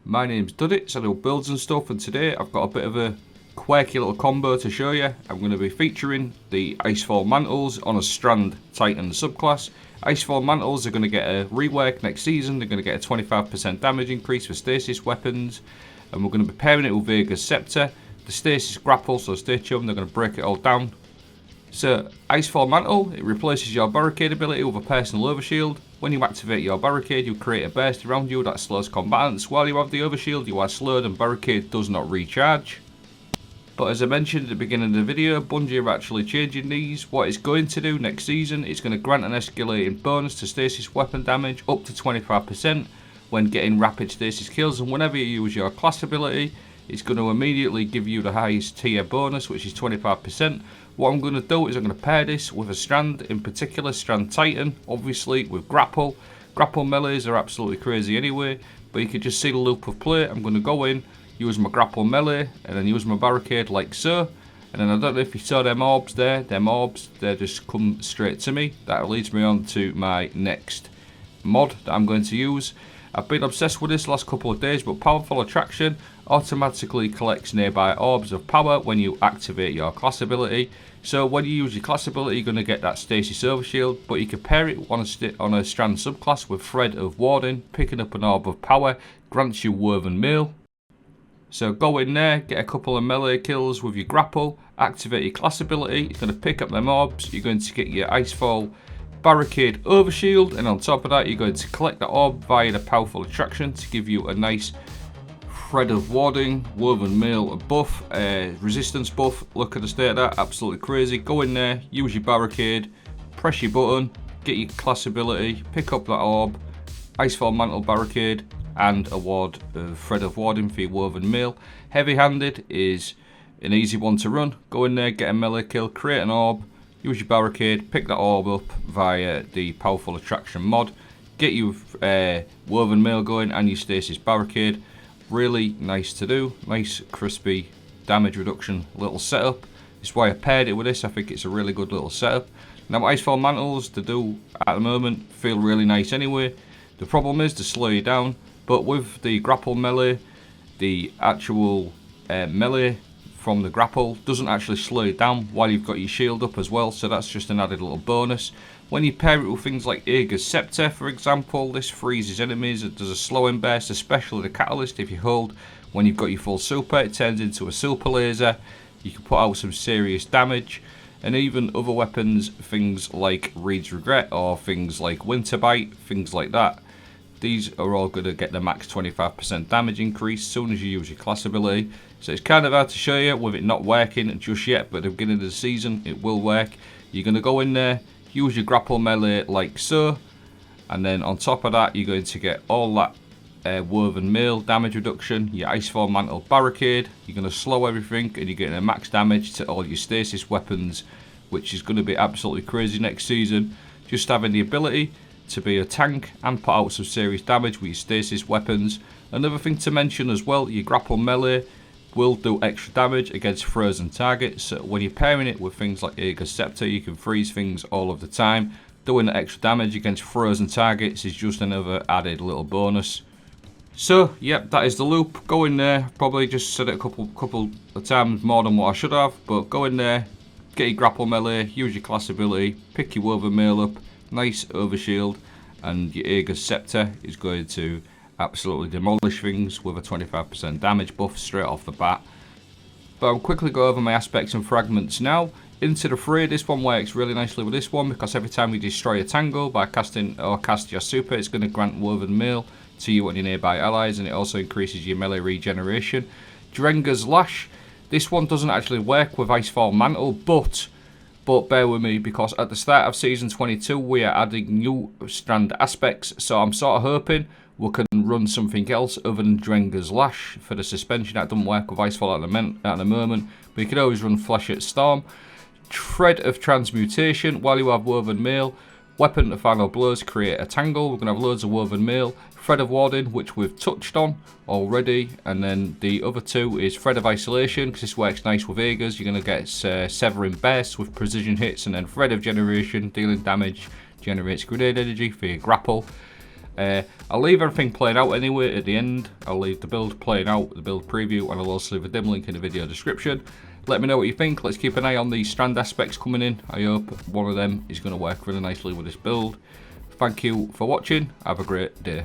My name's Duddits, I do builds and stuff, and today I've got a bit of a quirky little combo to show you. I'm going to be featuring the Icefall Mantles on a Strand Titan subclass. Icefall Mantles are going to get a rework next season. They're going to get a 25% damage increase for Stasis weapons, and we're going to be pairing it with Ager's scepter. The Stasis grapple, so stay tuned, they're going to break it all down. So, Icefall Mantle, it replaces your barricade ability with a personal overshield. When you activate your barricade, you create a burst around you that slows combatants. While you have the overshield, you are slowed and barricade does not recharge. But as I mentioned at the beginning of the video, Bungie are actually changing these. What it's going to do next season, it's going to grant an escalating bonus to Stasis weapon damage up to 25% when getting rapid Stasis kills, and whenever you use your class ability, it's going to immediately give you the highest tier bonus, which is 25%. What I'm going to do is I'm going to pair this with a Strand, in particular Strand Titan, obviously with grapple. Grapple melees are absolutely crazy anyway, but you can just see the loop of play. I'm going to go in, use my grapple melee, and then use my barricade like so. And then I don't know if you saw them orbs there, they just come straight to me. That leads me on to my next mod that I'm going to use. I've been obsessed with this last couple of days, but Powerful Attraction automatically collects nearby orbs of power when you activate your class ability. So when you use your class ability, you're going to get that Stasis overshield, but you can pair it on a Strand subclass with Thread of Warding. Picking up an orb of power grants you Woven Mail. So go in there, get a couple of melee kills with your grapple, activate your class ability, you're going to pick up them orbs, you're going to get your Icefall Barricade Overshield, and on top of that you're going to collect the orb via the Powerful Attraction to give you a nice Thread of Warding, Woven Mail buff, resistance buff. Look at the state of that, absolutely crazy. Go in there, use your barricade, press your button, get your class ability, pick up that orb, Icefall Mantle Barricade, and award Thread of Warding for your Woven Mail. Heavy handed is an easy one to run. Go in there, get a melee kill, create an orb, use your barricade, pick that orb up via the Powerful Attraction mod, get your Woven Mail going and your Stasis barricade. Really nice to do, nice crispy damage reduction little setup. That's why I paired it with this. I think it's a really good little setup. Now Icefall Mantles, to do at the moment, feel really nice anyway. The problem is to slow you down, but with the grapple melee, the actual melee from the grapple doesn't actually slow you down while you've got your shield up as well, so that's just an added little bonus. When you pair it with things like Ager's scepter, for example, this freezes enemies. It does a slowing burst, especially the catalyst. If you hold when you've got your full super, it turns into a super laser. You can put out some serious damage. And even other weapons, things like Reed's Regret or things like Winter Bite, things like that. These are all going to get the max 25% damage increase as soon as you use your class ability. So it's kind of hard to show you with it not working just yet, but at the beginning of the season it will work. You're going to go in there, use your grapple melee like so, and then on top of that you're going to get all that Woven Mail damage reduction, your Icefall Mantle Barricade. You're going to slow everything and you're getting a max damage to all your Stasis weapons, which is going to be absolutely crazy next season. Just having the ability to be a tank and put out some serious damage with your Stasis weapons. Another thing to mention as well, your grapple melee will do extra damage against frozen targets. So when you're pairing it with things like Ager's scepter, you can freeze things all of the time. Doing the extra damage against frozen targets is just another added little bonus. So yep, that is the loop. Go in there, probably just said it a couple of times more than what I should have, but go in there, get your grapple melee, use your class ability, pick your Woven Mail up, nice overshield, and your Ager's scepter is going to absolutely demolish things with a 25% damage buff straight off the bat. But I'll quickly go over my aspects and fragments now. Into the Fray, this one works really nicely with this one because every time you destroy a tango by casting or cast your super, it's going to grant Woven Mail to you and your nearby allies, and it also increases your melee regeneration. Drenger's Lash, this one doesn't actually work with Icefall Mantle, but bear with me because at the start of Season 22 we are adding new Strand aspects, so I'm sort of hoping we can run something else other than Drenger's Lash for the suspension. That doesn't work with Icefall at the moment, but you can always run Flash at Storm. Thread of Transmutation, while you have Woven Mail, Weapon of Final Blows, create a tangle. We're going to have loads of Woven Mail. Thread of Warding, which we've touched on already, and then the other two is Thread of Isolation, because this works nice with Agers. You're going to get Severing Bursts with precision hits, and then Thread of Generation, dealing damage, generates grenade energy for your grapple. I'll leave everything playing out anyway at the end. I'll leave the build playing out, the build preview, and I'll also leave a dim link in the video description. Let me know what you think. Let's keep an eye on these Strand aspects coming in. I hope one of them is going to work really nicely with this build. Thank you for watching. Have a great day.